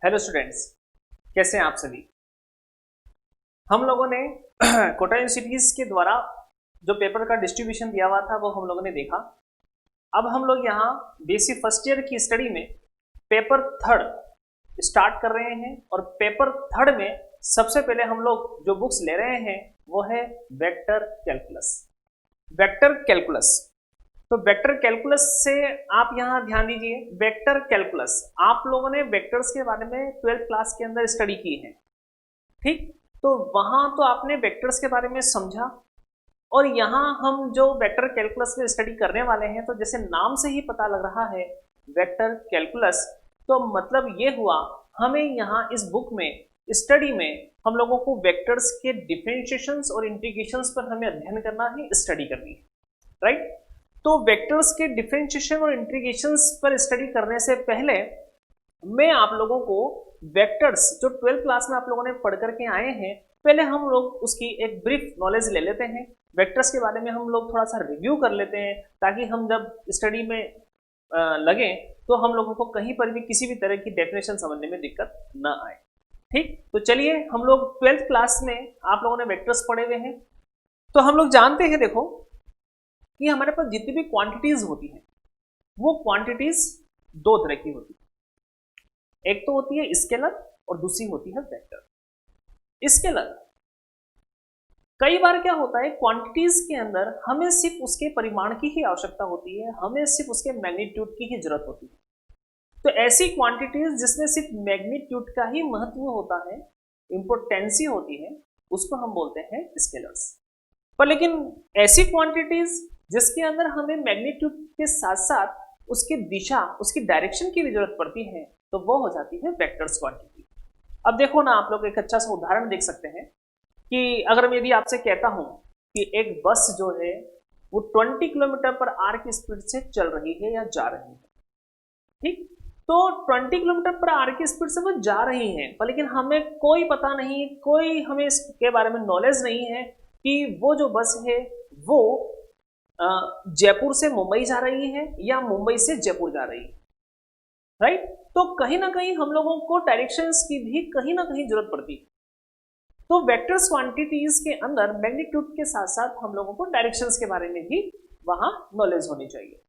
Hello students, कैसे हैं आप सभी। हम लोगों ने कोटा यूनिवर्सिटीज के द्वारा जो पेपर का डिस्ट्रीब्यूशन दिया हुआ था वो हम लोगों ने देखा। अब हम लोग यहाँ बेसिक फर्स्ट ईयर की स्टडी में पेपर थर्ड स्टार्ट कर रहे हैं और पेपर थर्ड में सबसे पहले हम लोग जो बुक्स ले रहे हैं वो है वेक्टर कैलकुलस। वेक्टर कैलकुलस तो वेक्टर कैलकुलस से आप यहाँ ध्यान दीजिए। वेक्टर कैलकुलस आप लोगों ने वेक्टर्स के बारे में 12th क्लास के अंदर स्टडी की है, ठीक। तो वहां तो आपने वेक्टर्स के बारे में समझा और यहाँ हम जो वेक्टर कैलकुलस में स्टडी करने वाले हैं तो जैसे नाम से ही पता लग रहा है वेक्टर कैलकुलस, तो मतलब ये हुआ हमें यहाँ इस बुक में स्टडी में हम लोगों को वेक्टर्स के डिफरेंशिएशंस और इंटीग्रेशंस पर हमें अध्ययन करना है, स्टडी करनी है, राइट। तो वेक्टर्स के डिफरेंशिएशन और इंटीग्रेशंस पर स्टडी करने से पहले मैं आप लोगों को वेक्टर्स जो 12th क्लास में आप लोगों ने पढ़ करके आए हैं पहले हम लोग उसकी एक ब्रीफ नॉलेज ले लेते हैं। वेक्टर्स के बारे में हम लोग थोड़ा सा रिव्यू कर लेते हैं ताकि हम जब स्टडी में लगे तो हम लोगों को कहीं पर भी किसी भी तरह की डेफिनेशन समझने में दिक्कत ना आए, ठीक। तो चलिए हम लोग 12th क्लास में आप लोगों ने वेक्टर्स पढ़े हुए हैं तो हम लोग जानते हैं, देखो कि हमारे पास जितनी भी क्वांटिटीज होती हैं वो क्वांटिटीज दो तरह की होती है। एक तो होती है स्केलर और दूसरी होती है वेक्टर। स्केलर कई बार क्या होता है क्वांटिटीज के अंदर हमें सिर्फ उसके परिमाण की ही आवश्यकता होती है, हमें सिर्फ उसके मैग्नीट्यूड की ही जरूरत होती है। तो ऐसी क्वांटिटीज जिसमें सिर्फ मैग्नीट्यूड का ही महत्व होता है, इंपोर्टेंसी होती है, उसको हम बोलते हैं स्केलर्स। पर लेकिन ऐसी क्वांटिटीज जिसके अंदर हमें मैग्नीट्यूड के साथ साथ उसकी दिशा उसकी डायरेक्शन की भी जरूरत पड़ती है तो वो हो जाती है वेक्टर्स क्वांटिटी। अब देखो ना, आप लोग एक अच्छा सा उदाहरण देख सकते हैं कि अगर मैं यदि आपसे कहता हूं कि एक बस जो है वो 20 किलोमीटर पर आवर की स्पीड से चल रही है या जा रही है, ठीक। तो 20 किलोमीटर पर आवर की स्पीड से वो जा रही है पर लेकिन हमें कोई पता नहीं, कोई हमें इसके बारे में नॉलेज नहीं है कि वो जो बस है वो जयपुर से मुंबई जा रही है या मुंबई से जयपुर जा रही है, राइट। तो कहीं ना कहीं हम लोगों को डायरेक्शंस की भी कहीं ना कहीं जरूरत पड़ती है। तो वेक्टर्स क्वांटिटीज के अंदर मैग्नीट्यूड के साथ साथ हम लोगों को डायरेक्शंस के बारे में भी वहां नॉलेज होनी चाहिए।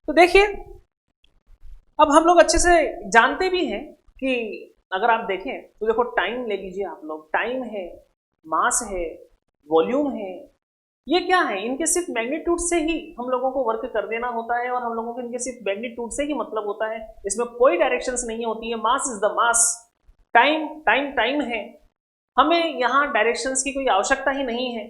तो देखिए अब हम लोग अच्छे से जानते भी हैं कि अगर आप देखें तो देखो टाइम ले लीजिए आप लोग, टाइम है, मास है, वॉल्यूम है, ये क्या है, इनके सिर्फ मैग्नीट्यूड से ही हम लोगों को वर्क कर देना होता है और हम लोगों को इनके सिर्फ मैग्नीट्यूड से ही मतलब होता है, इसमें कोई डायरेक्शंस नहीं होती है। Mass is the mass, time time time है, हमें यहाँ डायरेक्शंस की कोई आवश्यकता ही नहीं है।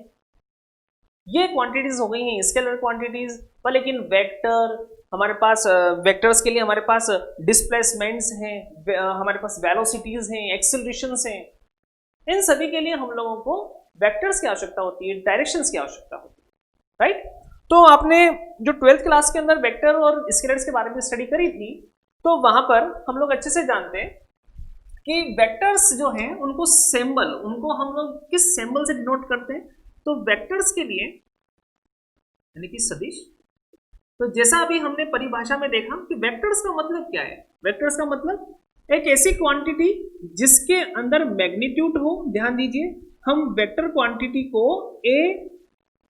ये क्वांटिटीज हो गई हैं स्केलर क्वांटिटीज। पर लेकिन वेक्टर हमारे पास वेक्टर्स के लिए हमारे पास डिस्प्लेसमेंट्स हैं, हमारे पास वेलोसिटीज हैं, एक्सेलरेशंस हैं, इन सभी के लिए हम लोगों को वेक्टर्स की आवश्यकता होती है, डायरेक्शंस की आवश्यकता होती है, राइट। तो आपने जो 12th क्लास के अंदर वेक्टर और स्केलर्स के बारे में स्टडी करी थी तो वहां पर हम लोग अच्छे से जानते हैं कि वेक्टर्स जो हैं उनको सिंबल, उनको हम लोग किस सिंबल से डिनोट करते हैं। तो वेक्टर्स के लिए यानी कि सदिश, तो जैसा अभी हमने परिभाषा में देखा कि वेक्टर्स का मतलब क्या है। वेक्टर्स का मतलब एक ऐसी क्वांटिटी जिसके अंदर मैग्नीट्यूड हो, ध्यान दीजिए हम वेक्टर क्वांटिटी को ए,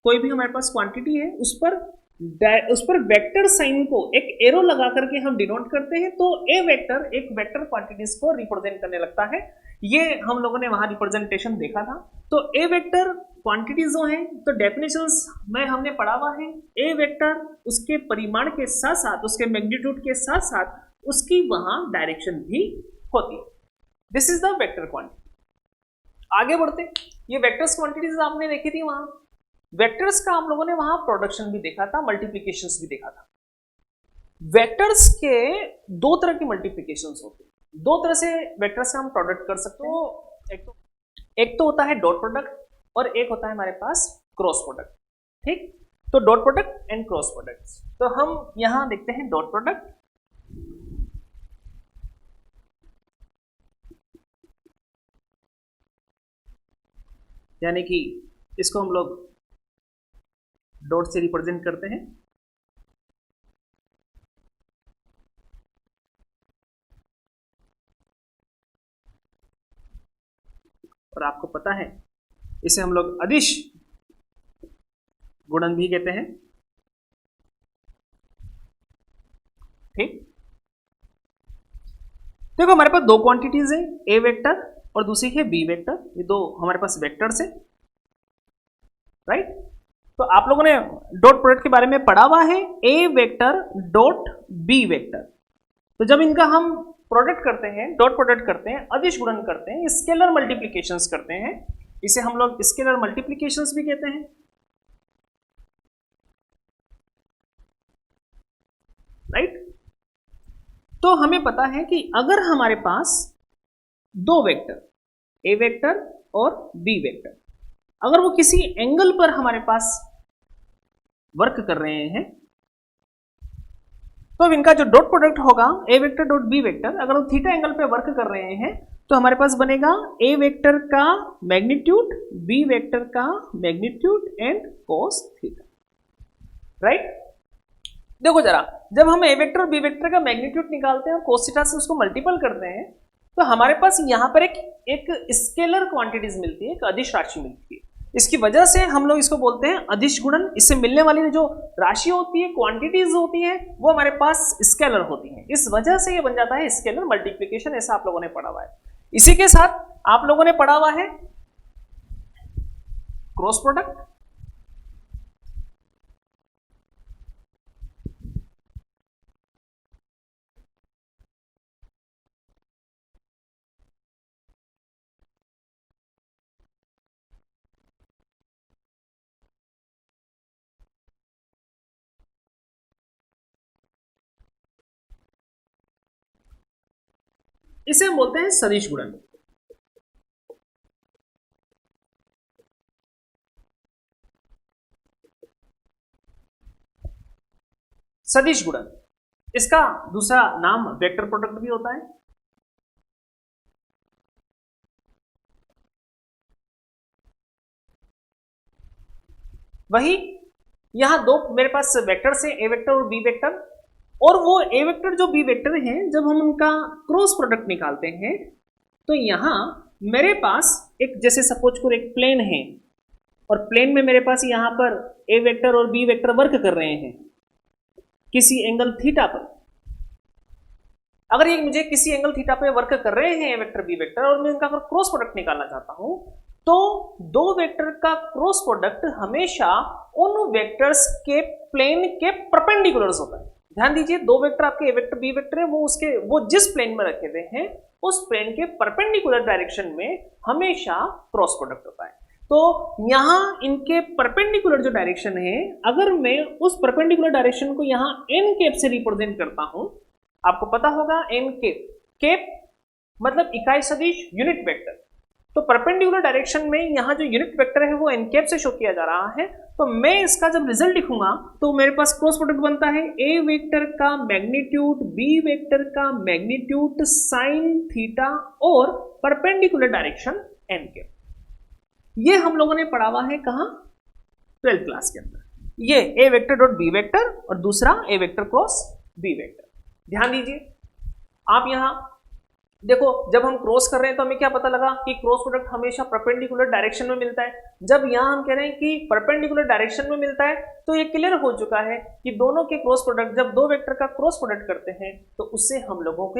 कोई भी हमारे पास क्वांटिटी है उस पर वेक्टर साइन को एक एरो लगा करके हम डिनोट करते हैं तो ए वेक्टर एक वेक्टर क्वांटिटीज को रिप्रेजेंट करने लगता है। ये हम लोगों ने वहां रिप्रेजेंटेशन देखा था। तो ए वेक्टर क्वांटिटीज जो है तो डेफिनेशंस में हमने पढ़ा हुआ है, ए वेक्टर उसके परिमाण के साथ साथ उसके मैग्नीट्यूड के साथ साथ उसकी वहां डायरेक्शन भी होती है। This is the vector quantity. आगे बढ़ते, ये वेक्टर्स क्वांटिटीज आपने देखी थी, वहां वेक्टर्स का हम लोगों ने वहां प्रोडक्शन भी देखा था, मल्टीप्लीकेशंस भी देखा था। वेक्टर्स के दो तरह की मल्टीप्लीकेशंस होते हैं, दो तरह से वेक्टर्स का हम प्रोडक्ट कर सकते हैं। एक तो होता है डॉट प्रोडक्ट और एक होता है हमारे पास क्रॉस प्रोडक्ट, ठीक। तो dot product and cross product, तो हम यहां देखते हैं डॉट प्रोडक्ट। यानी कि इसको हम लोग डॉट से रिप्रेजेंट करते हैं। और आपको पता है इसे हम लोग अदिश गुणन भी कहते हैं। ठीक, देखो हमारे पास दो क्वांटिटीज है, ए वेक्टर और दूसरी है बी वेक्टर। ये दो हमारे पास वेक्टर्स है, राइट। तो आप लोगों ने डॉट प्रोडक्ट के बारे में पढ़ा हुआ है, A vector dot B vector. तो जब इनका हम प्रोडक्ट करते हैं, डॉट प्रोडक्ट करते हैं, अदिश गुणन करते हैं, स्केलर मल्टीप्लिकेशंस करते हैं, इसे हम लोग स्केलर मल्टीप्लिकेशंस भी कहते हैं, राइट। तो हमें पता है कि अगर हमारे पास दो वेक्टर ए वेक्टर और बी वेक्टर अगर वो किसी एंगल पर हमारे पास वर्क कर रहे हैं, तो अब इनका जो डॉट प्रोडक्ट होगा ए वेक्टर डॉट बी वेक्टर, अगर वो थीटा एंगल पे वर्क कर रहे हैं तो हमारे पास बनेगा ए वेक्टर का मैग्नीट्यूड, बी वेक्टर का magnitude and cos theta, right. देखो जरा, जब हम ए वेक्टर और बी वेक्टर का मैग्नीट्यूड निकालते हैं और कोस थीटा से उसको मल्टीपल करते हैं, तो हमारे पास यहां पर एक स्केलर क्वांटिटीज मिलती है, एक अदिश राशि मिलती है। इसकी वजह से हम लोग इसको बोलते हैं अदिश गुणन। इससे मिलने वाली जो राशि होती है, क्वांटिटीज होती है, वो हमारे पास स्केलर होती है। इस वजह से ये बन जाता है स्केलर मल्टीप्लिकेशन, ऐसा आप लोगों ने पढ़ा हुआ है। इसी के साथ आप लोगों ने पढ़ा हुआ है क्रॉस प्रोडक्ट। इसे हम बोलते हैं सदिश गुणन। सदिश गुणन, इसका दूसरा नाम वेक्टर प्रोडक्ट भी होता है। वही यहां दो मेरे पास वेक्टर्स हैं, ए वेक्टर और बी वेक्टर, और वो ए वेक्टर जो बी वेक्टर हैं, जब हम उनका क्रॉस प्रोडक्ट निकालते हैं तो यहां मेरे पास एक, जैसे सपोज को एक प्लेन है और प्लेन में मेरे पास यहां पर ए वेक्टर और बी वेक्टर वर्क कर रहे हैं किसी एंगल थीटा पर। अगर ये मुझे किसी एंगल थीटा पे वर्क कर रहे हैं ए वेक्टर बी वेक्टर, और मैं इनका अगर क्रॉस प्रोडक्ट निकालना चाहता हूं, तो दो वेक्टर का क्रॉस प्रोडक्ट हमेशा उन वेक्टर्स के प्लेन के परपेंडिकुलर्स होता है। ध्यान दीजिए, दो वेक्टर आपके ए वेक्टर बी वेक्टर है, वो जिस प्लेन में रखे हुए हैं उस प्लेन के परपेंडिकुलर डायरेक्शन में हमेशा क्रॉस प्रोडक्ट होता है। तो यहां इनके परपेंडिकुलर जो डायरेक्शन है, अगर मैं उस परपेंडिकुलर डायरेक्शन को यहां एन कैप से रिप्रेजेंट करता हूं, आपको पता होगा एन कैप, कैप मतलब इकाई सदिश, यूनिट वेक्टर। तो परपेंडिकुलर डायरेक्शन में यहां जो यूनिट वेक्टर है वो एन कैप से शो किया जा रहा है। तो मैं इसका जब रिजल्ट लिखूंगा तो मेरे पास क्रॉस प्रोडक्ट बनता है ए वेक्टर का मैग्नीट्यूड, बी वेक्टर का मैग्नीट्यूड साइन थीटा और परपेंडिकुलर डायरेक्शन एन कैप। ये हम लोगों ने पढ़ा हुआ है कहां, 12th क्लास के अंदर। ये ए वेक्टर डॉट बी वेक्टर और दूसरा ए वेक्टर क्रॉस बी वेक्टर। ध्यान दीजिए, आप यहां देखो, जब हम क्रॉस कर रहे हैं तो हमें क्या पता लगा कि क्रॉस प्रोडक्ट हमेशा परपेंडिकुलर डायरेक्शन में मिलता है। जब यहां हम कह रहे हैं कि परपेंडिकुलर डायरेक्शन में मिलता है, तो ये क्लियर हो चुका है कि दोनों के क्रॉस प्रोडक्ट, जब दो वेक्टर का क्रॉस प्रोडक्ट करते हैं तो उससे हम लोगों को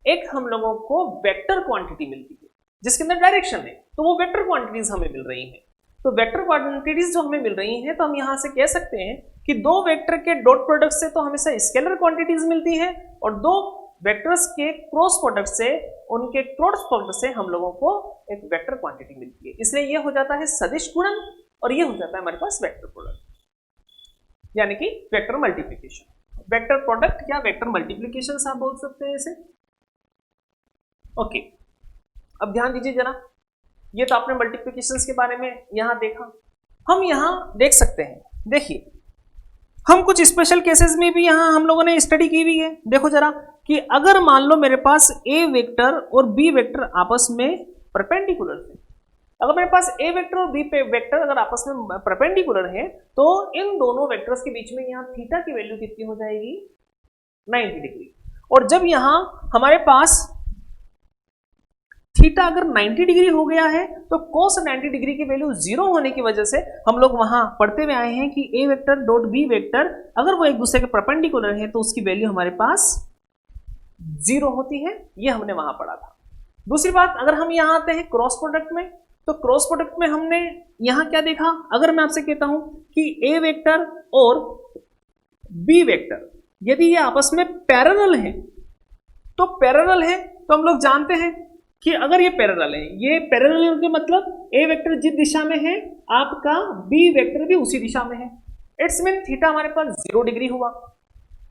एक हम लोगों को वेक्टर क्वांटिटी मिलती है जिसके अंदर डायरेक्शन है। तो वो वेक्टर क्वांटिटीज हमें मिल रही हैं। तो वेक्टर क्वांटिटीज जो हमें मिल रही हैं, तो हम यहां से कह सकते हैं कि दो वेक्टर के डॉट प्रोडक्ट से तो हमेशा स्केलर क्वांटिटीज मिलती है, और दो वेक्टर्स के क्रॉस प्रोडक्ट से, उनके क्रॉस प्रोडक्ट से हम लोगों को एक वेक्टर क्वांटिटी मिलती है। इसलिए ये हो जाता है सदिश गुणन और ये हो जाता है हमारे पास वेक्टर प्रोडक्ट, यानी कि वेक्टर मल्टीप्लिकेशन। वेक्टर प्रोडक्ट या वेक्टर मल्टीप्लिकेशन आप बोल सकते हैं इसे। ओके, अब ध्यान दीजिए जरा, ये तो आपने मल्टीप्लिकेशंस के बारे में यहां देखा। हम यहां देख सकते हैं, देखिए हम कुछ स्पेशल केसेस में भी यहां हम लोगों ने स्टडी की हुई है। देखो जरा कि अगर मान लो मेरे पास ए वेक्टर और बी वेक्टर आपस में परपेंडिकुलर है, अगर मेरे पास ए वेक्टर और बी वेक्टर अगर आपस में परपेंडिकुलर है, तो इन दोनों वेक्टर्स के बीच में यहां थीटा की वैल्यू कितनी हो जाएगी, 90 डिग्री। और जब यहां हमारे पास थीटा अगर 90 डिग्री हो गया है तो cos 90 डिग्री की वैल्यू 0 होने की वजह से हम लोग वहां पढ़ते हुए आए हैं कि a vector dot b vector अगर वो एक दूसरे के परपेंडिकुलर है तो उसकी वैल्यू हमारे पास 0 होती है, ये हमने वहां पढ़ा था। दूसरी बात, अगर हम यहां आते हैं क्रॉस प्रोडक्ट में, तो क्रॉस प्रोडक्ट में हमने यहां क्या देखा, अगर मैं आपसे कहता हूं कि a वेक्टर और b वेक्टर यदि ये आपस में पैरेलल है, तो पैरेलल है तो हम लोग जानते हैं कि अगर ये पैरेलल है, ये पैरेलल के मतलब a वेक्टर जिस दिशा में है आपका b वेक्टर भी उसी दिशा में है, इट्स मीन थीटा हमारे पास 0 डिग्री हुआ।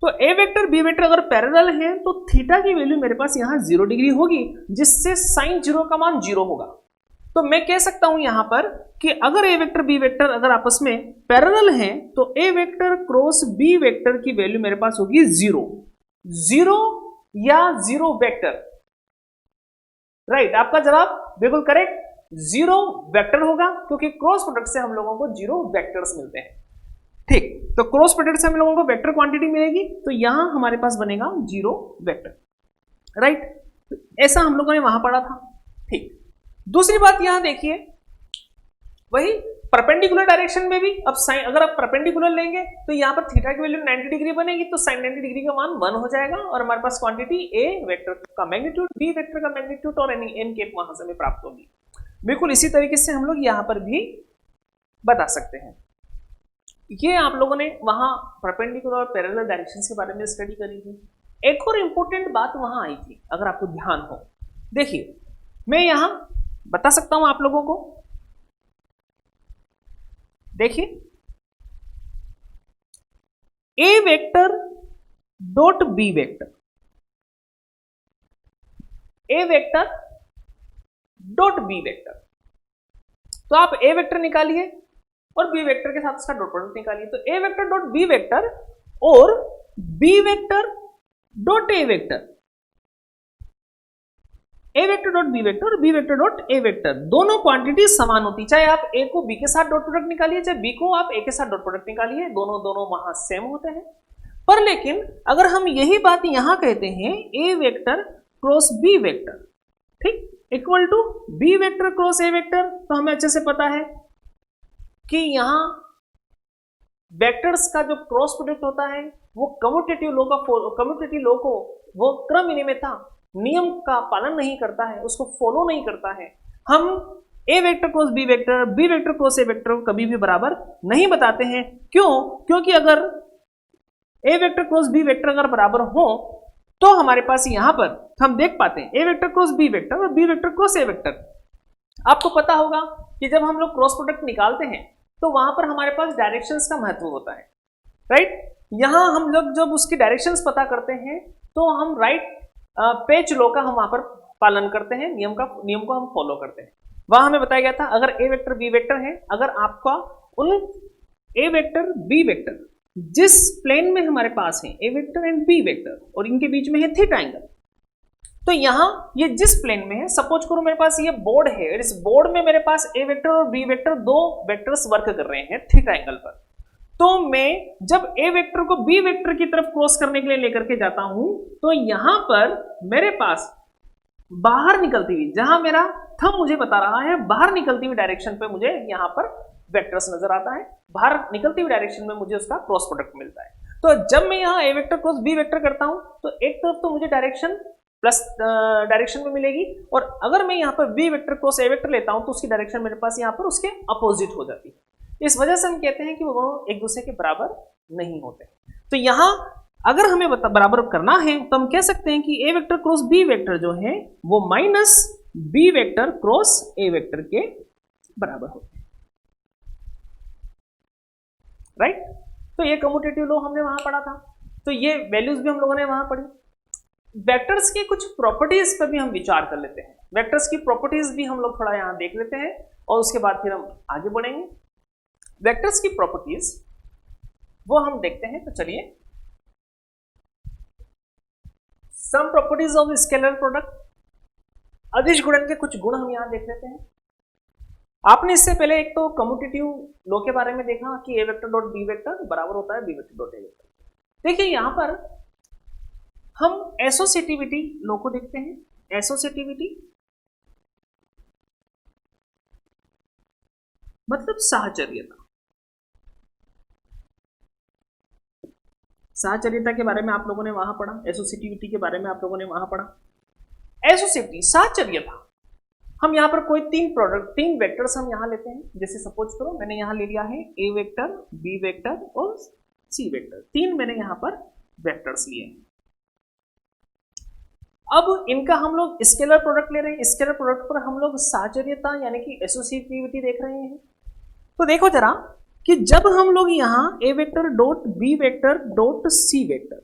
तो a वेक्टर b वेक्टर अगर पैरेलल है तो थीटा की वैल्यू मेरे पास यहां 0 डिग्री होगी, जिससे साइन 0 का मान 0 होगा। तो मैं कह सकता हूं यहां पर कि अगर a वेक्टर b वेक्टर अगर आपस में पैरेलल हैं तो a vector cross b vector की वैल्यू मेरे पास होगी 0 या 0 वेक्टर। राइट, आपका जवाब बिल्कुल करेक्ट, 0 वेक्टर होगा, क्योंकि क्रॉस प्रोडक्ट से हम लोगों को 0 वेक्टर्स मिलते हैं। ठीक, तो क्रॉस प्रोडक्ट से हम लोगों को वेक्टर क्वांटिटी मिलेगी, तो यहां हमारे पास बनेगा 0 वेक्टर। राइट, तो ऐसा हम लोगों ने वहां पढ़ा था। ठीक, दूसरी बात यहां देखिए, वही परपेंडिकुलर डायरेक्शन में भी अब साइन, अगर आप परपेंडिकुलर लेंगे तो यहां पर थीटा की वैल्यू 90 डिग्री बनेगी, तो साइन 90 डिग्री का मान 1 हो जाएगा, और हमारे पास क्वांटिटी a वेक्टर का मैग्नीट्यूड, b वेक्टर का मैग्नीट्यूड और n के वहां से हमें प्राप्त होगी। बिल्कुल इसी तरीके से हम लोग यहां पर भी बता सकते हैं। ये आप लोगों ने वहां परपेंडिकुलर और पैरेलल डायरेक्शंस के बारे में स्टडी करी थी। एक और इंपॉर्टेंट बात वहां आई थी, अगर आपको ध्यान हो, देखिए मैं यहां बता सकता हूं आप लोगों को, देखिए a vector dot b vector, a vector dot b vector, तो आप a वेक्टर निकालिए और b वेक्टर के साथ इसका डॉट प्रोडक्ट निकालिए, तो a vector dot b vector और b vector dot a vector, a vector dot b vector और b vector dot a vector, दोनों क्वांटिटी समान होती, चाहे आप a को b के साथ डॉट प्रोडक्ट निकालिए, चाहे b को आप a के साथ डॉट प्रोडक्ट निकालिए, दोनों वहां सेम होते हैं। पर लेकिन अगर हम यही बात यहां कहते हैं a vector cross b vector, ठीक, equal to b vector cross a vector, तो हमें अच्छे से पता है कि यहां वेक्टर्स का जो क्रॉस प्रोडक्ट होता है वो कम्यूटेटिव लॉ को वो क्रम विनिमयता नियम का पालन नहीं करता है, उसको फॉलो नहीं करता है। हम a vector cross b vector, b vector cross a vector को कभी भी बराबर नहीं बताते हैं। क्यों? क्योंकि अगर a vector cross b vector अगर बराबर हो तो हमारे पास यहां पर हम देख पाते हैं a vector cross b vector और b vector cross a vector. आपको पता होगा कि जब हम लोग क्रॉस प्रोडक्ट निकालते हैं तो वहां पर हमारे पास डायरेक्शंस का महत्व होता है। राइट, यहां हम लोग जब उसकी डायरेक्शंस पता करते हैं तो हम राइट पेच लॉ का हम वहां पर पालन करते हैं, नियम को हम फॉलो करते हैं। वहां हमें बताया गया था अगर a वेक्टर b वेक्टर है, अगर आपका उन a वेक्टर b वेक्टर जिस प्लेन में हमारे पास है a vector and b vector और इनके बीच में है थीटा एंगल, तो यहां ये जिस प्लेन में है, सपोज करो मेरे पास ये बोर्ड है और इस बोर्ड में मेरे पास a वेक्टर और b वेक्टर दो वेक्टर्स वर्क कर रहे हैं थीटा एंगल पर, तो मैं जब a वेक्टर को b वेक्टर की तरफ क्रॉस करने के लिए लेकर के जाता हूं तो यहां पर मेरे पास बाहर निकलती हुई, जहां मेरा थंब मुझे बता रहा है बाहर निकलती हुई डायरेक्शन पे मुझे यहां पर वेक्टर्स नजर आता है, बाहर निकलती हुई डायरेक्शन में मुझे उसका क्रॉस प्रोडक्ट मिलता है। तो जब मैं यहां a vector cross b vector करता हूं तो एक तरफ तो मुझे डायरेक्शन प्लस डायरेक्शन में मिलेगी, और अगर मैं यहाँ पर b vector cross a vector लेता हूं तो उसकी डायरेक्शन मेरे पास यहाँ पर उसके अपोजिट हो जाती है। इस वजह से हम कहते हैं कि वो दोनों एक दूसरे के बराबर नहीं होते। तो यहाँ अगर हमें बराबर करना है तो हम कह सकते हैं कि a vector cross b vector जो है वो minus b vector cross a vector के बराबर होते हैं। राइट, तो ये कम्यूटेटिव लॉ हमने वहां पढ़ा था, तो ये वैल्यूज भी हम लोगों ने वहां पढ़ी। वेक्टर्स की कुछ प्रॉपर्टीज पर भी हम विचार कर लेते हैं, वेक्टर्स की प्रॉपर्टीज भी हम लोग थोड़ा यहां देख लेते हैं और उसके बाद फिर हम आगे बढ़ेंगे। वेक्टर्स की प्रॉपर्टीज वो हम देखते हैं, तो चलिए some properties of scalar product, अदिश गुणन के कुछ गुण हम यहां देख लेते हैं। आपने इससे पहले एक तो कम्यूटेटिव लॉ के बारे में देखा कि a vector dot b vector बराबर होता है b vector dot a vector. देखिए यहां पर हम एसोसिएटिविटी लॉ को देखते हैं। एसोसिएटिविटी मतलब साहचर्यता। साहचर्यता के बारे में आप लोगों ने वहां पढ़ा, एसोसिएटिविटी के बारे में आप लोगों ने वहां पढ़ा। एसोसिएटिविटी, साहचर्यता, हम यहाँ पर कोई तीन वेक्टर्स हम यहाँ लेते हैं। जैसे सपोज करो मैंने यहाँ ले लिया है ए वेक्टर, बी वेक्टर और सी वेक्टर, तीन मैंने यहाँ पर वेक्टर्स लिए हैं। अब इनका हम लोग स्केलर प्रोडक्ट ले रहे हैं। स्केलर प्रोडक्ट पर हम लोग साहचर्यता यानी कि एसोसिएटिविटी देख रहे हैं। तो देखो जरा कि जब हम लोग यहाँ A vector dot B vector dot C vector,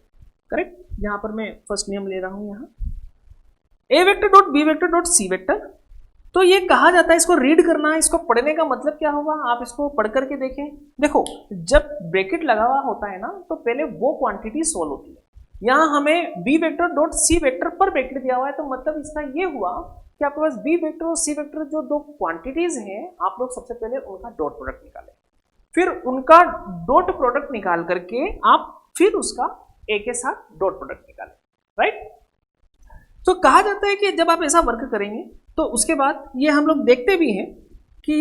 correct, यहाँ पर मैं फर्स्ट नियम ले रहा हूं यहाँ A vector dot B vector dot C vector, तो ये कहा जाता है, इसको रीड करना है, इसको पढ़ने का मतलब क्या होगा, आप इसको पढ़ करके देखें। देखो जब ब्रैकेट लगा हुआ होता है ना तो पहले वो क्वांटिटी सोल्व होती है। यहाँ हमें B vector dot C vector पर ब्रैकेट दिया हुआ है, तो मतलब इसका ये हुआ कि आपके पास बी वेक्टर और सी वेक्टर जो दो क्वांटिटीज हैं, आप लोग सबसे पहले उनका डॉट प्रोडक्ट निकालें, फिर उनका डॉट प्रोडक्ट निकाल करके आप फिर उसका ए के साथ डॉट प्रोडक्ट निकालें, राइट। तो कहा जाता है कि जब आप ऐसा वर्क करेंगे तो उसके बाद ये हम लोग देखते भी हैं कि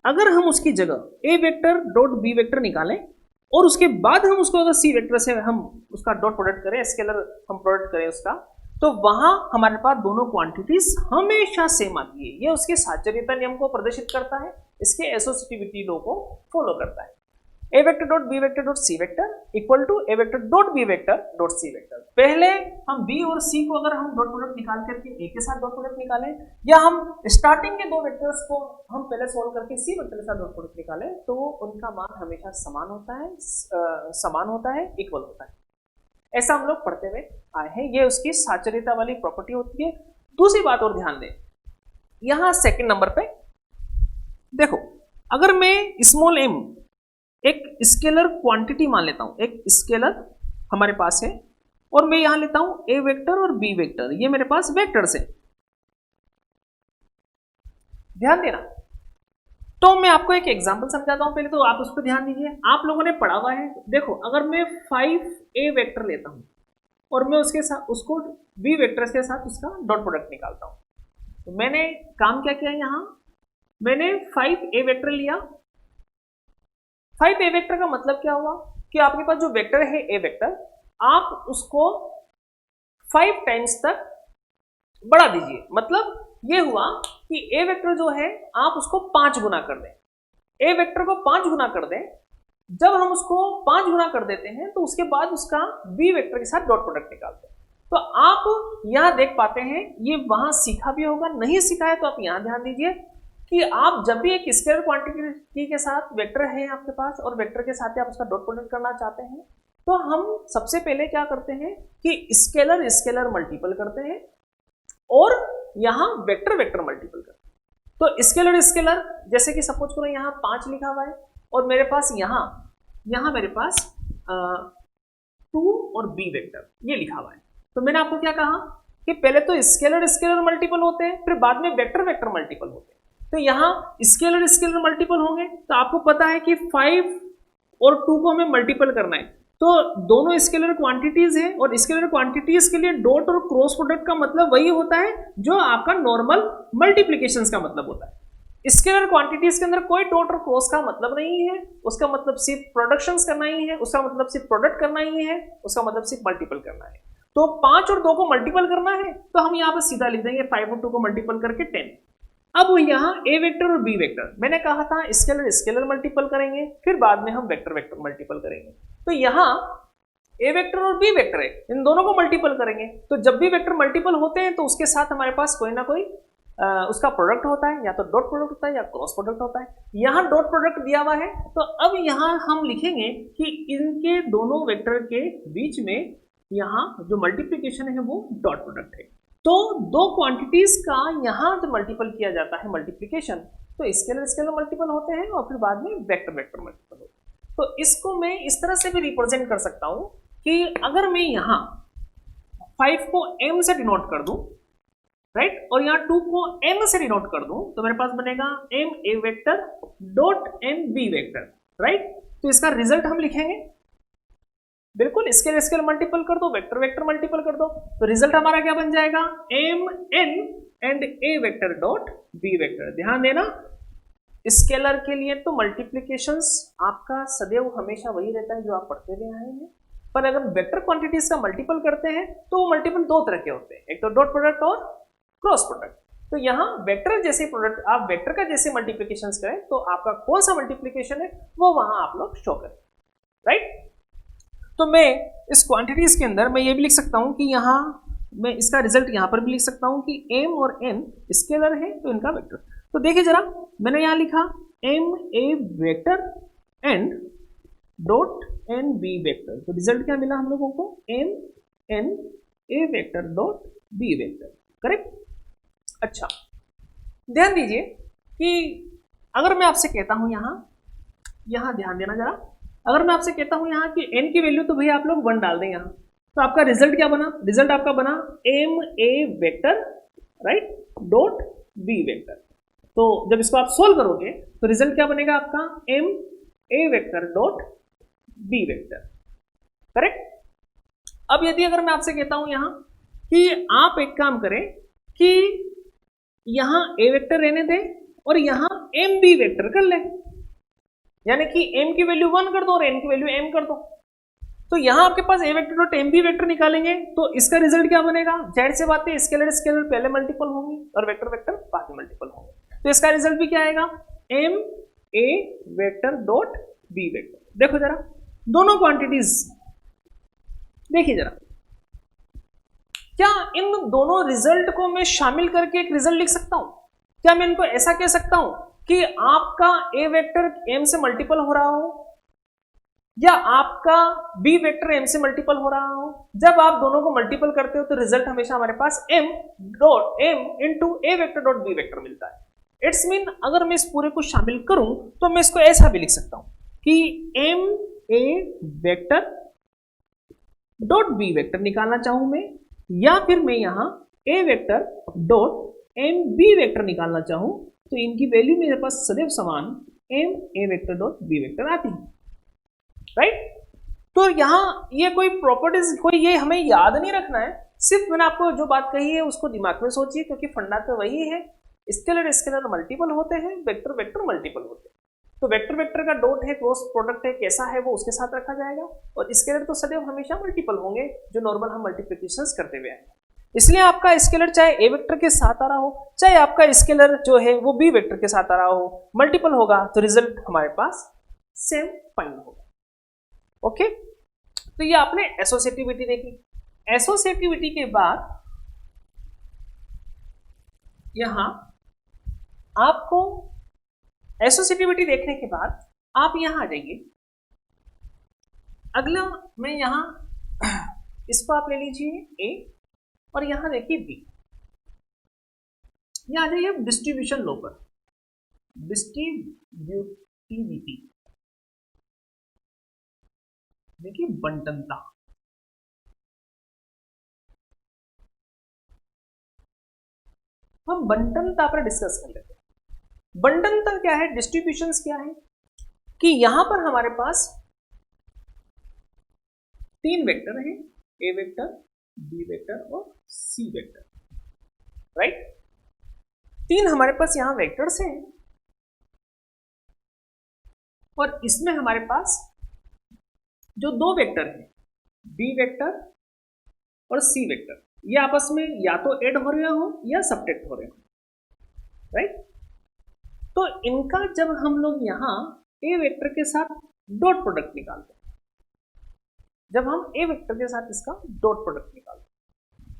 अगर हम उसकी जगह ए वेक्टर डॉट बी वेक्टर निकालें और उसके बाद हम उसको अगर सी वेक्टर से हम उसका डॉट प्रोडक्ट करें, स्केलर हम प्रोडक्ट करें उसका, तो वहां हमारे पास दोनों क्वांटिटीज हमेशा सेम आती है। ये उसके साहचर्यता नियम को प्रदर्शित करता है, इसके एसोसिएटिविटी लॉ को फॉलो करता है। A vector dot B vector dot C vector equal to A vector dot B vector dot C vector. पहले हम बी और सी को अगर हम डॉट प्रोडक्ट निकाल करके ए के साथ डॉट प्रोडक्ट निकालें, या हम स्टार्टिंग के दो वेक्टर्स को हम पहले सोल्व करके सी वेक्टर के साथ डॉट प्रोडक्ट निकालें, तो उनका मान हमेशा समान होता है, इक्वल होता है। ऐसा हम लोग पढ़ते हुए आए हैं, ये उसकी साहचर्यता वाली प्रॉपर्टी होती है। दूसरी बात और ध्यान दें, यहां सेकंड नंबर पे देखो, अगर मैं स्मॉल m एक स्केलर क्वांटिटी मान लेता हूं, एक स्केलर हमारे पास है और मैं यहां लेता हूं ए वेक्टर और बी वेक्टर, ये मेरे पास वेक्टर्स है, ध्यान देना। तो मैं आपको एक एग्जांपल समझाता हूं, पहले तो आप उस पर ध्यान दीजिए। आप लोगों ने पढ़ा हुआ है, देखो अगर मैं 5a वेक्टर लेता हूं और मैं उसके साथ उसको b वेक्टर के साथ उसका डॉट प्रोडक्ट निकालता हूं, तो मैंने काम क्या किया, यहां मैंने 5a वेक्टर लिया। 5a वेक्टर का मतलब क्या हुआ कि आपके पास जो वेक्टर है a वेक्टर, आप उसको 5 टाइम्स तक बढ़ा दीजिए। मतलब ये हुआ कि a वेक्टर जो है आप उसको 5 गुना कर दें, a वेक्टर को 5 गुना कर दें। जब हम उसको 5 गुना कर देते हैं तो उसके बाद उसका b वेक्टर के साथ डॉट प्रोडक्ट निकालते हैं। तो आप यहां देख पाते हैं, ये वहां सीखा भी होगा, नहीं सीखा है तो आप यहां ध्यान दीजिए कि आप जब भी एक स्केलर क्वांटिटी के साथ वेक्टर है आपके पास और वेक्टर के साथ आप उसका डॉट प्रोडक्ट करना चाहते हैं, तो हम सबसे पहले क्या करते हैं कि स्केलर स्केलर मल्टीपल करते हैं और यहां वेक्टर वेक्टर मल्टीपल करते हैं। तो स्केलर स्केलर, जैसे कि सपोज करो यहां 5 लिखा हुआ है और मेरे पास यहां मेरे पास 2 और b वेक्टर ये लिखा हुआ है। तो मैंने आपको क्या कहा कि पहले तो स्केलर स्केलर मल्टीपल होते हैं, फिर बाद में वेक्टर वेक्टर मल्टीपल होते हैं। तो यहाँ स्केलर स्केलर मल्टीपल होंगे, तो आपको पता है कि 5 और 2 को हमें मल्टीपल करना है, तो दोनों स्केलर क्वांटिटीज हैं और स्केलर क्वांटिटीज के लिए डॉट और क्रॉस प्रोडक्ट का मतलब वही होता है जो आपका नॉर्मल मल्टीप्लीकेशंस का मतलब होता है। स्केलर क्वांटिटीज के अंदर कोई डॉट और क्रॉस का मतलब नहीं है, उसका मतलब सिर्फ प्रोडक्शंस करना ही है, उसका मतलब सिर्फ प्रोडक्ट करना ही है, उसका मतलब सिर्फ मल्टीपल करना है। तो 5 और 2 को मल्टीपल करना है तो हम यहाँ पर सीधा लिख देंगे 5 और 2 को मल्टीपल करके 10। अब यहाँ ए वेक्टर और बी वेक्टर, मैंने कहा था स्केलर स्केलर मल्टीपल करेंगे, फिर बाद में हम वेक्टर वेक्टर मल्टीपल करेंगे। तो यहाँ ए वेक्टर और बी वेक्टर है, इन दोनों को मल्टीपल करेंगे। तो जब भी वेक्टर मल्टीपल होते हैं तो उसके साथ हमारे पास कोई ना कोई उसका प्रोडक्ट होता है, या तो डॉट प्रोडक्ट होता है या क्रॉस प्रोडक्ट होता है। यहाँ डॉट प्रोडक्ट दिया हुआ है, तो अब यहाँ हम लिखेंगे कि इनके दोनों वेक्टर के बीच में यहाँ जो मल्टीप्लीकेशन है वो डॉट प्रोडक्ट है। तो दो क्वांटिटीज का यहाँ जो मल्टीपल किया जाता है मल्टीप्लीकेशन, तो स्केलर स्केलर मल्टीपल होते हैं और फिर बाद में वेक्टर वेक्टर मल्टीपल होते हैं। तो इसको मैं इस तरह से भी रिप्रेजेंट कर सकता हूँ कि अगर मैं यहाँ 5 को m से डिनोट कर दूं, राइट, और यहाँ 2 को m से डिनोट कर दूं, तो मेरे पास बनेगा m a vector dot m b vector, right. तो इसका रिजल्ट हम लिखेंगे, बिल्कुल स्केलर स्केलर मल्टीपल कर दो, वेक्टर वेक्टर मल्टीपल कर दो, तो रिजल्ट हमारा क्या बन जाएगा, m n and a vector dot b vector. ध्यान देना, स्केलर के लिए तो मल्टीप्लीकेशंस आपका सदैव हमेशा वही रहता है जो आप पढ़ते हुए आए हैं, पर अगर वेक्टर क्वांटिटीज का मल्टीपल करते हैं तो वो मल्टीपल दो तरह के होते हैं, एक तो डॉट प्रोडक्ट और क्रॉस प्रोडक्ट। तो यहाँ वेक्टर जैसे प्रोडक्ट आप वेक्टर का जैसे मल्टीप्लीकेशंस करें तो आपका कौन सा मल्टीप्लीकेशन है वो वहां आप लोग शो करें, राइट। तो मैं इस क्वांटिटीज के अंदर मैं ये भी लिख सकता हूं कि यहाँ मैं इसका रिजल्ट यहाँ पर भी लिख सकता हूं कि m और n स्केलर है तो इनका वेक्टर। तो देखिए जरा, मैंने यहाँ लिखा m a vector and dot n b vector, तो रिजल्ट क्या मिला हम लोगों को, m n a vector dot b vector, correct. अच्छा, ध्यान दीजिए कि अगर मैं आपसे कहता हूं यहाँ ध्यान देना जरा, अगर मैं आपसे कहता हूं यहाँ कि n की वैल्यू तो भैया आप लोग 1 डाल दें यहाँ, तो आपका रिजल्ट क्या बना, रिजल्ट आपका बना m a vector right dot b vector. तो जब इसको आप सोल्व करोगे तो रिजल्ट क्या बनेगा आपका, m a vector dot b vector, correct. अब यदि अगर मैं आपसे कहता हूं यहाँ कि आप एक काम करें कि यहाँ a वेक्टर रहने दें और यहाँ m b वेक्टर कर लें, यानी कि m की वैल्यू 1 कर दो और n की वैल्यू m कर दो, तो यहां आपके पास a vector dot m b vector निकालेंगे तो इसका रिजल्ट क्या बनेगा, जाहिर सी बात है स्केलर स्केलर पहले मल्टीपल होंगी और वेक्टर वेक्टर बाद में मल्टीपल होंगे, तो इसका रिजल्ट भी क्या आएगा, m a vector dot b vector. देखो जरा दोनों क्वांटिटीज देखिए जरा, क्या इन दोनों रिजल्ट को मैं शामिल करके एक रिजल्ट लिख सकता हूं, क्या मैं इनको ऐसा कह सकता हूं कि आपका a वेक्टर m से मल्टीपल हो रहा हो या आपका b वेक्टर m से मल्टीपल हो रहा हो, जब आप दोनों को मल्टीपल करते हो तो रिजल्ट हमेशा हमारे पास m into a vector dot b vector मिलता है। इट्स मीन अगर मैं इस पूरे को शामिल करूं तो मैं इसको ऐसा भी लिख सकता हूं कि m a vector dot b vector निकालना चाहूं मैं, या फिर मैं यहां a vector dot m b vector निकालना चाहूं तो इनकी वैल्यू मेरे पास सदैव समान m a vector dot b vector आती है, राइट। तो यहां ये कोई प्रॉपर्टीज कोई ये हमें याद नहीं रखना है, सिर्फ मैंने आपको जो बात कही है उसको दिमाग में सोचिए, क्योंकि फंडा तो वही है, स्केलर स्केलर मल्टीपल होते हैं, वेक्टर वेक्टर मल्टीपल होते हैं, तो वेक्टर वेक्टर का डॉट है, क्रॉस प्रोडक्ट है, कैसा है वो उसके साथ रखा जाएगा, और स्केलर तो सदैव हमेशा मल्टीपल होंगे जो नॉर्मल हम मल्टीप्लिकेशंस करते हुए आए। इसलिए आपका स्केलर चाहे ए वेक्टर के साथ आ रहा हो, चाहे आपका स्केलर जो है वो बी वेक्टर के साथ आ रहा हो, मल्टीपल होगा तो रिजल्ट हमारे पास सेम फाइंड होगा, ओके। तो ये आपने एसोसिएटिविटी देखी। एसोसिएटिविटी के बाद यहां आपको एसोसिएटिविटी देखने के बाद आप यहां आ जाइए, अगला मैं यहां इसको आप ले लीजिए ए और यहां देखिए बी, यहां आ जाइए डिस्ट्रीब्यूशन लो पर, डिस्ट्रीब्यूटिविटी देखिए बंटनता, हम बंटनता पर डिस्कस कर लेते हैं। बंटनता क्या है, डिस्ट्रीब्यूशंस क्या है, कि यहां पर हमारे पास 3 वेक्टर हैं, ए वेक्टर बी वेक्टर और सी वेक्टर, राइट। 3 हमारे पास यहां वेक्टर्स हैं और इसमें हमारे पास जो 2 वेक्टर हैं बी वेक्टर और सी वेक्टर, ये आपस में या तो ऐड हो रहे हो या सब्ट्रैक्ट हो रहे हो, राइट। तो इनका जब हम लोग यहां ए वेक्टर के साथ डॉट प्रोडक्ट निकालते हैं, जब हम ए वेक्टर के साथ इसका डॉट प्रोडक्ट निकालते हैं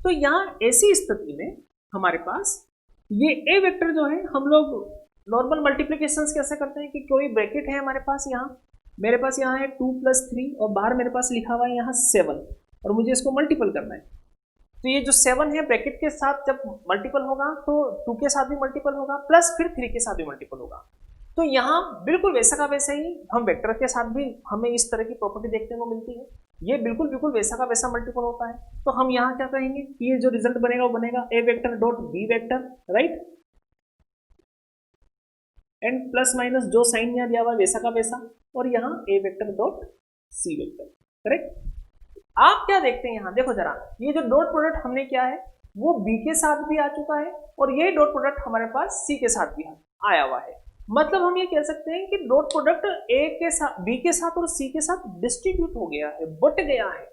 तो यहां ऐसी स्थिति में हमारे पास ये ए वेक्टर जो है, हम लोग नॉर्मल मल्टीप्लिकेशंस कैसे करते हैं कि कोई ब्रैकेट है हमारे पास, यहाँ मेरे पास यहाँ है 2 + 3 और बाहर मेरे पास लिखा हुआ है यहाँ 7 और मुझे इसको मल्टीपल करना है, तो ये जो 7 है ब्रैकेट के साथ जब मल्टीपल होगा तो 2 के साथ भी मल्टीपल होगा प्लस फिर 3 के साथ भी मल्टीपल होगा। तो यहाँ बिल्कुल वैसा का वैसा ही हम वेक्टर के साथ भी हमें इस तरह की प्रॉपर्टी देखने को मिलती है, ये बिल्कुल बिल्कुल वैसा का वैसा मल्टीपल होता है। तो हम यहाँ क्या कहेंगे कि ये जो रिजल्ट बनेगा वो बनेगा A vector dot B vector, right, and plus minus जो साइन यहाँ दिया हुआ है वैसा का वैसा, और यहाँ A vector dot C vector, correct. आप क्या देखते हैं यहाँ देखो जरा, ये जो डॉट प्रोडक्ट हमने किया है वो बी के साथ भी आ चुका है और ये डॉट प्रोडक्ट हमारे पास सी के साथ भी आया हुआ है, मतलब हम ये कह सकते हैं कि डॉट प्रोडक्ट ए के साथ, बी के साथ और सी के साथ डिस्ट्रीब्यूट हो गया है, बट गया है।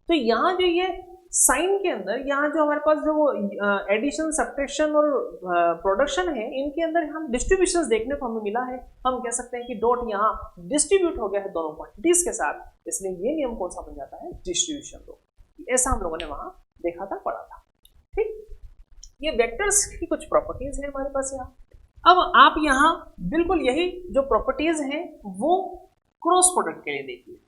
तो यहाँ जो ये साइन के अंदर, यहाँ जो हमारे पास जो एडिशन, सब्ट्रैक्शन और प्रोडक्शन है, इनके अंदर हम डिस्ट्रीब्यूशन देखने को हमें मिला है। हम कह सकते हैं कि डॉट यहाँ डिस्ट्रीब्यूट हो गया है दोनों क्वांटिटीज के साथ, इसलिए ये नियम कौन सा बन जाता है, डिस्ट्रीब्यूशन लो। ऐसा हम लोगों ने वहां देखा था, पढ़ा था। ठीक, ये वेक्टर्स की कुछ प्रॉपर्टीज है हमारे पास यहाँ। अब आप यहाँ बिल्कुल यही जो प्रॉपर्टीज हैं वो क्रॉस प्रोडक्ट के लिए देखिए।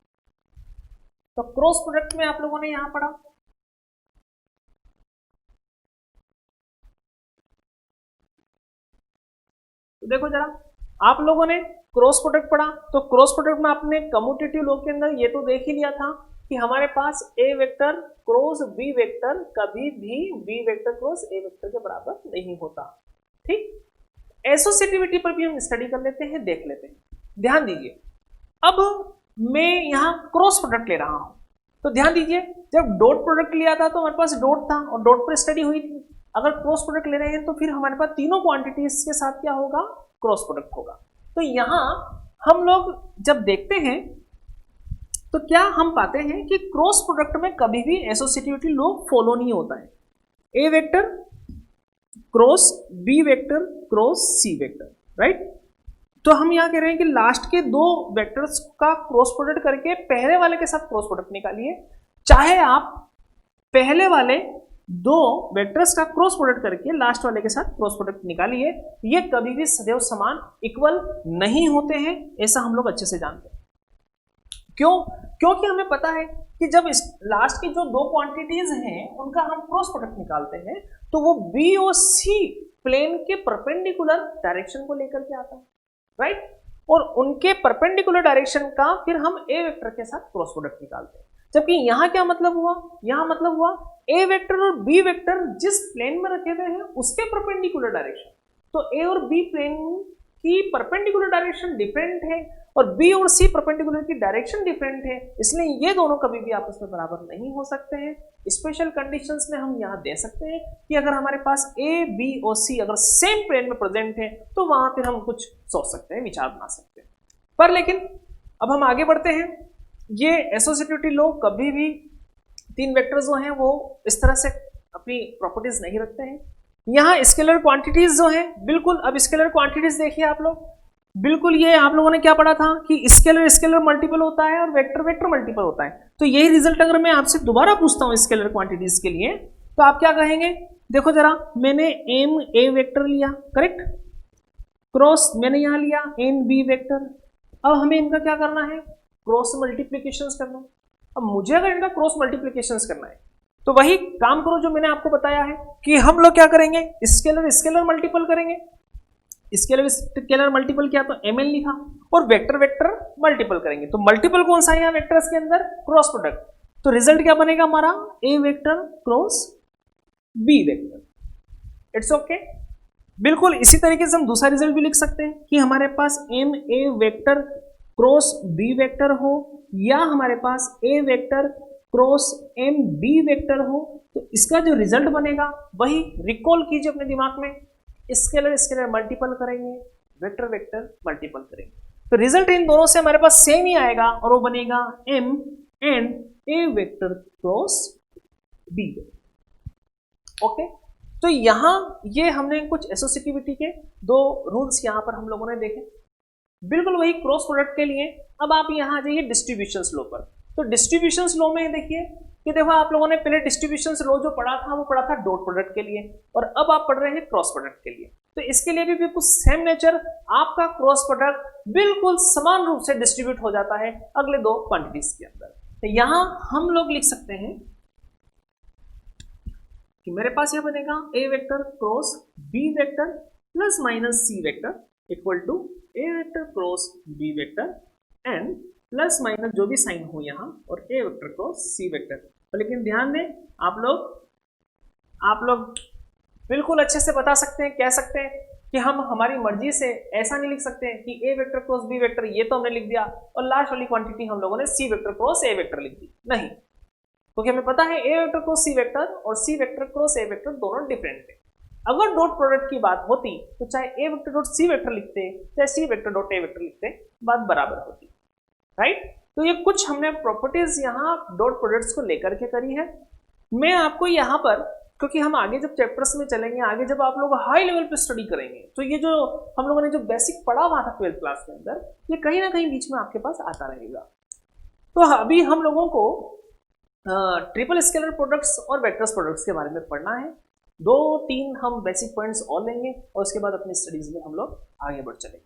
तो क्रॉस प्रोडक्ट में आप लोगों ने यहां पढ़ा, तो देखो जरा, आप लोगों ने क्रॉस प्रोडक्ट पढ़ा, तो क्रॉस प्रोडक्ट में आपने कम्यूटेटिव लॉ के अंदर ये तो देख ही लिया था कि हमारे पास A vector cross B vector कभी भी B vector cross A vector के बराबर नहीं होता। ठीक, एसोसिएटिविटी पर भी हम स्टडी कर लेते हैं, देख लेते हैं। ध्यान दीजिए, अब मैं यहां क्रॉस प्रोडक्ट ले रहा हूं, तो ध्यान दीजिए, जब डॉट प्रोडक्ट लिया था तो हमारे पास डॉट था और डॉट पर स्टडी हुई थी। अगर क्रॉस प्रोडक्ट ले रहे हैं तो फिर हमारे पास तीनों क्वांटिटीज के साथ क्या होगा, क्रॉस प्रोडक्ट होगा। तो यहां हम लोग जब देखते हैं तो क्या हम पाते हैं कि क्रॉस प्रोडक्ट में कभी भी एसोसिएटिविटी लॉ फॉलो नहीं होता है। A vector cross B vector cross C vector, right. तो हम यहां कह रहे हैं कि लास्ट के दो वेक्टर्स का क्रॉस प्रोडक्ट करके पहले वाले के साथ क्रॉस प्रोडक्ट निकालिए, चाहे आप पहले वाले दो वेक्टर्स का क्रॉस प्रोडक्ट करके लास्ट वाले के साथ क्रॉस प्रोडक्ट निकालिए, ये कभी भी सदैव समान इक्वल नहीं होते हैं, ऐसा हम लोग अच्छे से जानते हैं। क्यों? क्योंकि हमें पता है कि जब इस लास्ट की जो दो क्वांटिटीज हैं उनका हम क्रॉस प्रोडक्ट निकालते हैं तो वो बी और सी प्लेन के परपेंडिकुलर डायरेक्शन को लेकर के आता है, राइट। और उनके परपेंडिकुलर डायरेक्शन का फिर हम ए वेक्टर के साथ क्रॉस प्रोडक्ट निकालते हैं। जबकि यहां क्या मतलब हुआ, यहां मतलब हुआ ए वेक्टर और बी वेक्टर जिस प्लेन में रखे हुए हैं उसके परपेंडिकुलर डायरेक्शन। तो ए और बी प्लेन की परपेंडिकुलर डायरेक्शन डिफरेंट है और बी और सी परपेंडिकुलर की डायरेक्शन डिफरेंट है, इसलिए ये दोनों कभी भी आपस में बराबर नहीं हो सकते हैं। स्पेशल कंडीशंस में हम यहाँ दे सकते हैं कि अगर हमारे पास ए बी और सी अगर सेम प्लेन में प्रेजेंट है तो वहां फिर हम कुछ सोच सकते हैं, विचार बना सकते हैं। पर लेकिन अब हम आगे बढ़ते हैं, ये एसोसिएटिविटी लॉ कभी भी तीन वेक्टर्स जो हैं वो इस तरह से अपनी प्रॉपर्टीज नहीं रखते हैं। यहाँ स्केलर क्वांटिटीज जो हैं, बिल्कुल अब स्केलर क्वांटिटीज देखिए आप लोग, बिल्कुल ये आप लोगों ने क्या पढ़ा था कि स्केलर स्केलर मल्टीपल होता है और वेक्टर वेक्टर मल्टीपल होता है। तो यही रिजल्ट अगर मैं आपसे दोबारा पूछता हूँ स्केलर क्वांटिटीज के लिए तो आप क्या कहेंगे, देखो जरा, मैंने एम ए वेक्टर लिया, करेक्ट, क्रॉस मैंने यहाँ लिया एन बी वेक्टर। अब हमें इनका क्या करना है, क्रॉस मल्टीप्लीकेशन करना है। अब मुझे अगर इनका क्रॉस मल्टीप्लीकेशन करना है तो वही काम करो जो मैंने आपको बताया है कि हम लोग क्या करेंगे, स्केलर स्केलर मल्टीपल करेंगे। स्केलर स्केलर मल्टीपल किया तो mn लिखा, और वेक्टर वेक्टर मल्टीपल करेंगे तो मल्टीपल कौन सा है यहाँ वेक्टर्स के अंदर, क्रॉस प्रोडक्ट। तो रिजल्ट क्या बनेगा हमारा, A vector cross B vector. It's okay. बिल्कुल इसी तरीके से हम दूसरा रिजल्ट भी लिख सकते हैं कि हमारे पास M A vector cross B vector हो या हमारे पास A vector cross M B vector हो। तो इसका जो रिजल्ट बनेगा वही रिकॉल कीजिए अपने दिमाग में, स्केलर स्केलर मल्टीपल करेंगे, वेक्टर वेक्टर मल्टीपल करेंगे, तो रिजल्ट इन दोनों से हमारे पास सेम ही आएगा और वो बनेगा M and A vector cross B. Okay, तो यहां ये हमने कुछ एसोसिएटिविटी के दो रूल्स यहां पर हम लोगों ने देखे, बिल्कुल वही क्रॉस प्रोडक्ट के लिए। अब आप यहां आ जाइए डिस्ट्रीब्यूशंस लॉ पर। तो डिस्ट्रीब्यूशंस लॉ में देखिए कि देखो आप लोगों ने पहले डिस्ट्रीब्यूशंस लॉ जो पढ़ा था वो पढ़ा था डॉट प्रोडक्ट के लिए और अब आप पढ़ रहे हैं क्रॉस प्रोडक्ट के लिए। तो इसके लिए भी बिल्कुल सेम नेचर, आपका क्रॉस प्रोडक्ट बिल्कुल समान रूप से डिस्ट्रीब्यूट हो जाता है अगले दो क्वांटिटीज के अंदर। तो यहां हम लोग लिख सकते हैं कि मेरे पास यह बनेगा A vector cross B vector plus minus C vector equal to A vector cross B vector and plus minus जो भी साइन हो यहाँ और A vector cross C vector. तो लेकिन ध्यान दें, आप लोग बिल्कुल अच्छे से बता सकते हैं, कह सकते हैं कि हम हमारी मर्जी से ऐसा नहीं लिख सकते हैं कि ए वेक्टर क्रॉस बी वेक्टर ये तो हमने लिख दिया और लास्ट वाली क्वांटिटी हम लोगों ने C vector cross A vector लिख दी, नहीं, क्योंकि हमें पता है A vector cross C vector और C vector cross A vector दोनों डिफरेंट है। अगर डॉट प्रोडक्ट की बात होती तो चाहे ए वेक्टर डॉट सी वेक्टर लिखते चाहे C vector dot A vector लिखते, बात बराबर होती, राइट। तो ये कुछ हमने प्रॉपर्टीज यहाँ डॉट प्रोडक्ट्स को लेकर के करी है। मैं आपको यहाँ पर, क्योंकि हम आगे जब चैप्टर्स में चलेंगे, आगे जब आप लोग हाई लेवल पे स्टडी करेंगे, तो ये जो हम लोगों ने जो बेसिक पढ़ा हुआ था 12th क्लास के अंदर, ये कहीं ना कहीं बीच में आपके पास आता रहेगा। तो अभी हम लोगों को ट्रिपल स्केलर प्रोडक्ट्स और वेक्टर्स प्रोडक्ट्स के बारे में पढ़ना है। 2-3 हम बेसिक पॉइंट्स और लेंगे और उसके बाद अपनी स्टडीज में हम लोग आगे बढ़ चलेंगे।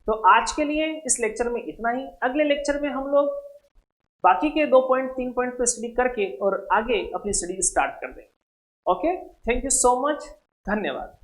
तो आज के लिए इस लेक्चर में इतना ही। अगले लेक्चर में हम लोग बाकी के 2-3 पॉइंट पे स्टडी करके और आगे अपनी स्टडी स्टार्ट कर देंगे। Okay, thank you so much, धन्यवाद।